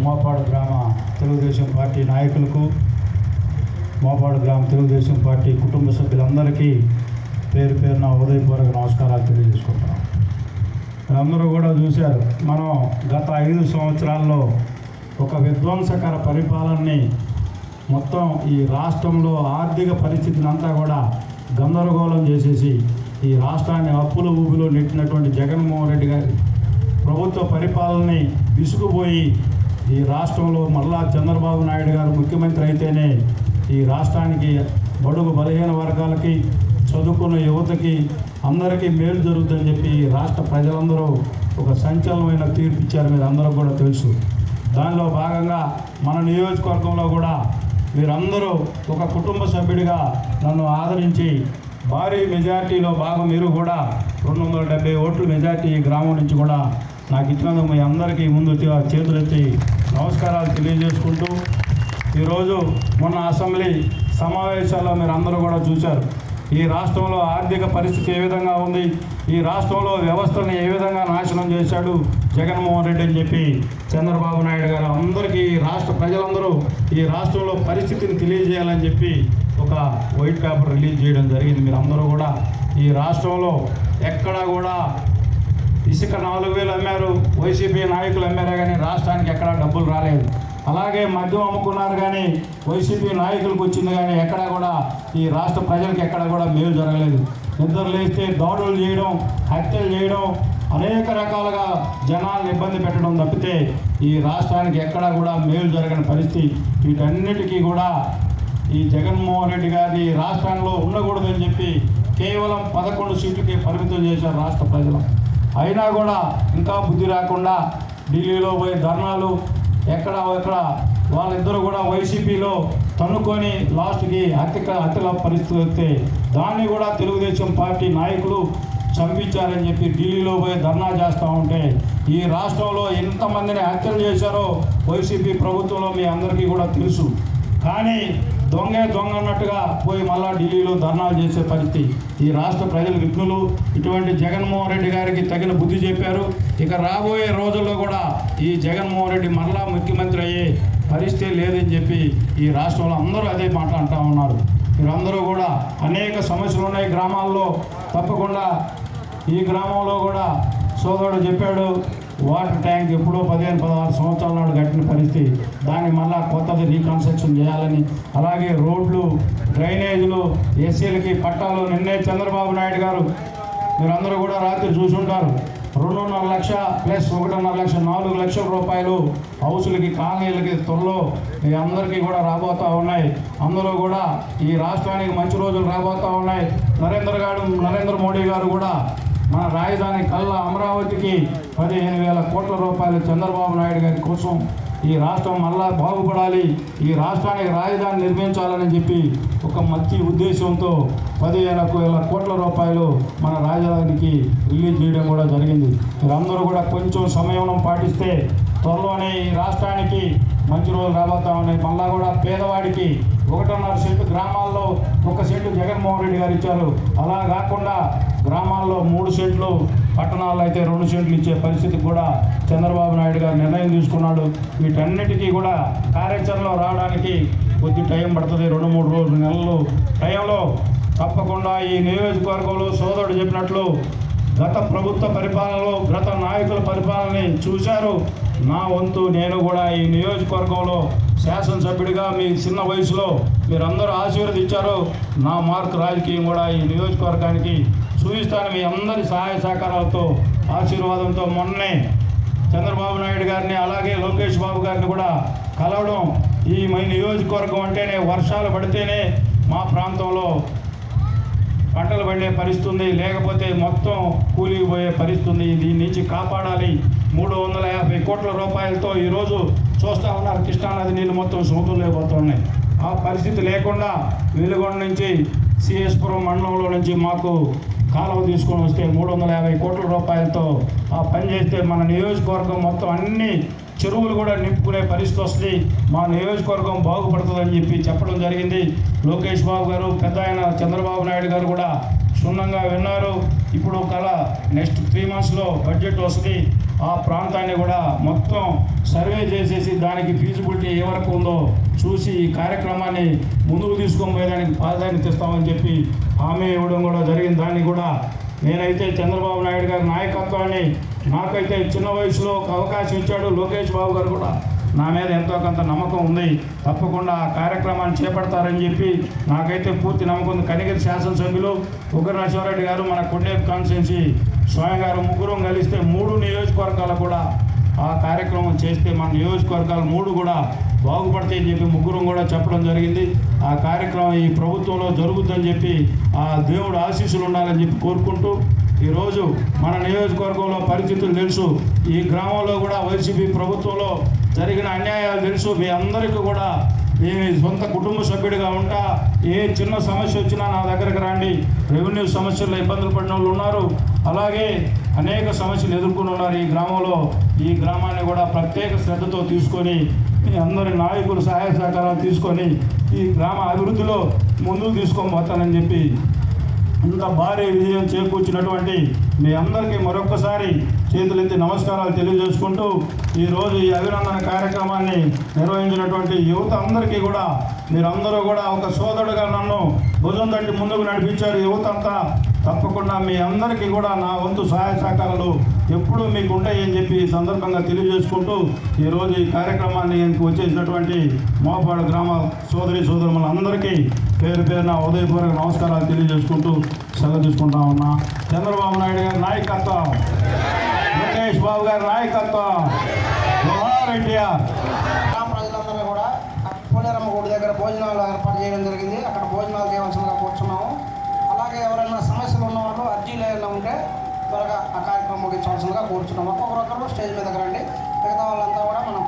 మోపాడు గ్రామ తెలుగుదేశం పార్టీ నాయకులకు, మోపాడు గ్రామ తెలుగుదేశం పార్టీ కుటుంబ సభ్యులందరికీ పేరు పేరున ఉదయపూర్వక నమస్కారాలు తెలియజేసుకుంటున్నాం. మీరందరూ కూడా చూశారు, మనం గత 5 సంవత్సరాల్లో ఒక విధ్వంసకర పరిపాలనని మొత్తం ఈ రాష్ట్రంలో ఆర్థిక పరిస్థితిని అంతా కూడా గందరగోళం చేసేసి ఈ రాష్ట్రాన్ని అప్పుల ఊబిలో నెట్టినటువంటి జగన్మోహన్ రెడ్డి గారి ప్రభుత్వ పరిపాలనని విసుగుపోయి ఈ రాష్ట్రంలో మళ్ళా చంద్రబాబు నాయుడు గారు ముఖ్యమంత్రి అయితేనే ఈ రాష్ట్రానికి బడుగు బలహీన వర్గాలకి, చదువుకున్న యువతకి అందరికీ మేలు జరుగుతుందని చెప్పి రాష్ట్ర ప్రజలందరూ ఒక సంచలనమైన తీర్పు ఇచ్చారు. మీరు అందరూ కూడా తెలుసు. దానిలో భాగంగా మన నియోజకవర్గంలో కూడా మీరందరూ ఒక కుటుంబ సభ్యుడిగా నన్ను ఆదరించి భారీ మెజార్టీలో భాగం మీరు కూడా 270 ఓట్ల మెజార్టీ ఈ గ్రామం నుంచి కూడా నాకు ఇచ్చినందుకు మీ అందరికీ ముందు చేతులెత్తి నమస్కారాలు తెలియజేసుకుంటూ, ఈరోజు మొన్న అసెంబ్లీ సమావేశాల్లో మీరు అందరూ కూడా చూశారు. ఈ రాష్ట్రంలో ఆర్థిక పరిస్థితి ఏ విధంగా ఉంది, ఈ రాష్ట్రంలో వ్యవస్థను ఏ విధంగా నాశనం చేశాడు జగన్మోహన్ రెడ్డి అని చెప్పి చంద్రబాబు నాయుడు గారు అందరికీ రాష్ట్ర ప్రజలందరూ ఈ రాష్ట్రంలో పరిస్థితిని తెలియజేయాలని చెప్పి ఒక వైట్ పేపర్ రిలీజ్ చేయడం జరిగింది. మీరు అందరూ కూడా ఈ రాష్ట్రంలో ఎక్కడా కూడా ఇసుక 4,000 అమ్మారు, వైసీపీ నాయకులు అమ్మారే కానీ రాష్ట్రానికి ఎక్కడా డబ్బులు రాలేదు. అలాగే మద్యం అమ్ముకున్నారు కానీ వైసీపీ నాయకులకు వచ్చింది కానీ ఎక్కడా కూడా ఈ రాష్ట్ర ప్రజలకు ఎక్కడా కూడా మేలు జరగలేదు. నిద్ర లేస్తే దాడులు చేయడం, హత్యలు చేయడం, అనేక రకాలుగా జనాలను ఇబ్బంది పెట్టడం తప్పితే ఈ రాష్ట్రానికి ఎక్కడా కూడా మేలు జరగని పరిస్థితి. వీటన్నిటికీ కూడా ఈ జగన్మోహన్ రెడ్డి గారిని రాష్ట్రంలో ఉండకూడదని చెప్పి కేవలం 11 సీట్లకి పరిమితం చేశారు రాష్ట్ర ప్రజలు. అయినా కూడా ఇంకా బుద్ధి రాకుండా ఢిల్లీలో పోయి ధర్నాలు, ఎక్కడ వాళ్ళిద్దరూ కూడా వైసీపీలో తన్నుకొని లాస్ట్కి హత్యల పరిస్థితి వస్తే దాన్ని కూడా తెలుగుదేశం పార్టీ నాయకులు చంపించారని చెప్పి ఢిల్లీలో పోయి ధర్నా చేస్తూ ఉంటే ఈ రాష్ట్రంలో ఎంతమందిని హత్యలు చేశారో వైసీపీ ప్రభుత్వంలో మీ అందరికీ కూడా తెలుసు. కానీ దొంగ అన్నట్టుగా పోయి మళ్ళా ఢిల్లీలో ధర్నాలు చేసే పరిస్థితి. ఈ రాష్ట్ర ప్రజలు విఘ్నులు. ఇటువంటి జగన్మోహన్ రెడ్డి గారికి తగిన బుద్ధి చెప్పారు. ఇక రాబోయే రోజుల్లో కూడా ఈ జగన్మోహన్ రెడ్డి మళ్ళా ముఖ్యమంత్రి అయ్యే పరిస్థితి లేదని చెప్పి ఈ రాష్ట్రంలో అందరూ అదే మాట అంటూ ఉన్నారు. మీరందరూ కూడా అనేక సమస్యలు ఉన్నాయి గ్రామాల్లో. తప్పకుండా ఈ గ్రామంలో కూడా సోదరుడు చెప్పాడు, వాటర్ ట్యాంక్ ఎప్పుడో 15-16 సంవత్సరాల నాడు కట్టిన పరిస్థితి, దాన్ని మళ్ళా కొత్తది రీకన్స్ట్రక్షన్ చేయాలని, అలాగే రోడ్లు, డ్రైనేజీలు, ఎస్సీలకి పట్టాలు. నిన్నే చంద్రబాబు నాయుడు గారు మీరందరూ కూడా రాత్రి చూసుంటారు, 2.5 లక్ష ప్లస్ 1.5 లక్ష 4 లక్షల రూపాయలు హౌసులకి, కాలనీలకి త్వరలో మీ అందరికీ కూడా రాబోతూ ఉన్నాయి. అందరూ కూడా ఈ రాష్ట్రానికి మంచి రోజులు రాబోతూ ఉన్నాయి. నరేంద్ర మోడీ గారు కూడా మన రాజధాని కల్లా అమరావతికి 15,000 కోట్ల రూపాయలు చంద్రబాబు నాయుడు గారి కోసం ఈ రాష్ట్రం మళ్ళా బాగుపడాలి, ఈ రాష్ట్రానికి రాజధాని నిర్మించాలని చెప్పి ఒక మంచి ఉద్దేశంతో 15,000 కోట్ల రూపాయలు మన రాజధానికి రిలీజ్ చేయడం కూడా జరిగింది. మీరందరూ కూడా కొంచెం సమయం పాటిస్తే త్వరలోనే ఈ రాష్ట్రానికి మంచి రోజులు రాబోతా ఉన్నాయి. మళ్ళా కూడా పేదవాడికి 1.5 సెంటు, గ్రామాల్లో 1 సెంటు జగన్మోహన్ రెడ్డి గారు ఇచ్చారు. అలా కాకుండా గ్రామాల్లో 3 సెంట్లు, పట్టణాల్లో అయితే 2 సెంట్లు ఇచ్చే పరిస్థితి కూడా చంద్రబాబు నాయుడు గారు నిర్ణయం తీసుకున్నాడు. వీటన్నిటికీ కూడా కార్యాచరణలో రావడానికి కొద్ది టైం పడుతుంది. 2-3 నెలలు టైంలో తప్పకుండా ఈ నియోజకవర్గంలో సోదరుడు చెప్పినట్లు గత ప్రభుత్వ పరిపాలనలో, గత నాయకుల పరిపాలనని చూశారు. నా వంతు నేను కూడా ఈ నియోజకవర్గంలో శాసనసభ్యుడిగా మీ చిన్న వయసులో మీరందరూ ఆశీర్వదించారు. నా మార్కు రాజకీయం కూడా ఈ నియోజకవర్గానికి చూపిస్తాను. మీ అందరి సహాయ సహకారాలతో, ఆశీర్వాదంతో మొన్నే చంద్రబాబు నాయుడు గారిని, అలాగే లోకేష్ బాబు గారిని కూడా కలవడం. ఈ నియోజకవర్గం అంటేనే వర్షాలు పడితేనే మా ప్రాంతంలో పంటలు పండే పరిస్థితి, లేకపోతే మొత్తం కూలిపోయే పరిస్థితి. దీని నుంచి కాపాడాలి. 350 కోట్ల రూపాయలతో ఈరోజు చూస్తూ ఉన్నారు, కృష్ణానది నీళ్ళు మొత్తం సముద్రంలో పోతున్నాయి. ఆ పరిస్థితి లేకుండా వెలుగొండ నుంచి సిఎస్పురం మండలంలో నుంచి మాకు కాలువ తీసుకొని వస్తే 350 కోట్ల రూపాయలతో ఆ పని చేస్తే మన నియోజకవర్గం మొత్తం అన్ని చెరువులు కూడా నింపుకునే పరిస్థితి వస్తుంది, మా నియోజకవర్గం బాగుపడుతుందని చెప్పి చెప్పడం జరిగింది. లోకేష్ బాబు గారు, పెద్ద ఆయన చంద్రబాబు నాయుడు గారు కూడా క్షుణ్ణంగా విన్నారు. ఇప్పుడు నెక్స్ట్ 3 మంత్స్లో బడ్జెట్ వస్తుంది. ఆ ప్రాంతాన్ని కూడా మొత్తం సర్వే చేసేసి దానికి ఫీజిబిలిటీ ఏ వరకు ఉందో చూసి ఈ కార్యక్రమాన్ని ముందుకు తీసుకొని పోయేదానికి ప్రాధాన్యత ఇస్తామని చెప్పి హామీ ఇవ్వడం కూడా జరిగింది. దాన్ని కూడా నేనైతే చంద్రబాబు నాయుడు గారి నాయకత్వాన్ని నాకైతే చిన్న వయసులో ఒక అవకాశం ఇచ్చాడు. లోకేష్ బాబు గారు కూడా నా మీద ఎంతో కొంత నమ్మకం ఉంది, తప్పకుండా ఆ కార్యక్రమాన్ని చేపడతారని చెప్పి నాకైతే పూర్తి నమ్మకం ఉంది. కనిగిరి శాసనసభ్యులు ఉగ్ర నరసింహారెడ్డి గారు, మన కొండేపు కాన్స్టిట్యున్సీ స్వామి గారు ముగ్గురు కలిస్తే 3 నియోజకవర్గాలు కూడా ఆ కార్యక్రమం చేస్తే మన నియోజకవర్గాలు 3 కూడా బాగుపడతాయని చెప్పి ముగ్గురు కూడా చెప్పడం జరిగింది. ఆ కార్యక్రమం ఈ ప్రభుత్వంలో జరుగుతుందని చెప్పి ఆ దేవుడు ఆశీస్సులు ఉండాలని చెప్పి కోరుకుంటూ, ఈరోజు మన నియోజకవర్గంలో పరిస్థితులు తెలుసు. ఈ గ్రామంలో కూడా వైసీపీ ప్రభుత్వంలో జరిగిన అన్యాయాలు తెలుసు. మీ అందరికీ కూడా నేను సొంత కుటుంబ సభ్యుడిగా ఉంటా. ఏ చిన్న సమస్య వచ్చినా నా దగ్గరకు రండి. రెవెన్యూ సమస్యల్లో ఇబ్బందులు పడిన వాళ్ళు ఉన్నారు, అలాగే అనేక సమస్యలు ఎదుర్కొని ఉన్నారు ఈ గ్రామంలో. ఈ గ్రామాన్ని కూడా ప్రత్యేక శ్రద్ధతో తీసుకొని మీ అందరి నాయకులు సహాయ సహకారాలు తీసుకొని ఈ గ్రామ అభివృద్ధిలో ముందుకు తీసుకొని పోతానని చెప్పి ఇంత భారీ విజయం చేకూర్చినటువంటి మీ అందరికీ మరొక్కసారి చేతులెత్తి నమస్కారాలు తెలియజేసుకుంటూ, ఈరోజు ఈ అభినందన కార్యక్రమాన్ని నిర్వహించినటువంటి యువత అందరికీ కూడా మీరందరూ కూడా ఒక సోదరుడుగా నన్ను భుజం తట్టి ముందుకు నడిపించారు. యువత అంతా తప్పకుండా మీ అందరికీ కూడా నా వంతు సహాయ సహకారాలు ఎప్పుడూ మీకు ఉంటాయని చెప్పి ఈ సందర్భంగా తెలియజేసుకుంటూ, ఈరోజు ఈ కార్యక్రమాన్ని వచ్చేసినటువంటి మోపాడు గ్రామ సోదరి సోదరులందరికీ పేరు పేరున ఉదయపూర్వక నమస్కారాలు తెలియజేసుకుంటూ సెలవు తీసుకుంటా ఉన్నా. చంద్రబాబు నాయుడు గారి నాయకత్వం, లోకేష్ బాబు గారి నాయకత్వం, జోహార్ ఎన్టీఆర్. ప్రజలందరూ కూడా పోలేరమ్మ గుడి దగ్గర భోజనాలు ఏర్పాటు చేయడం జరిగింది. అక్కడ భోజనాలు చేయవలసిందిగా కూర్చున్నాము. అలాగే ఎవరైనా సమస్యలు ఉన్న వాళ్ళు అర్జీలు ఏమైనా ఉంటే త్వరగా ఆ కార్యక్రమం ముగించవలసిందిగా కూర్చున్నాము. ఒక్కొక్కరొకరు స్టేజ్ మీదకి రండి. మిగతా వాళ్ళంతా కూడా మనం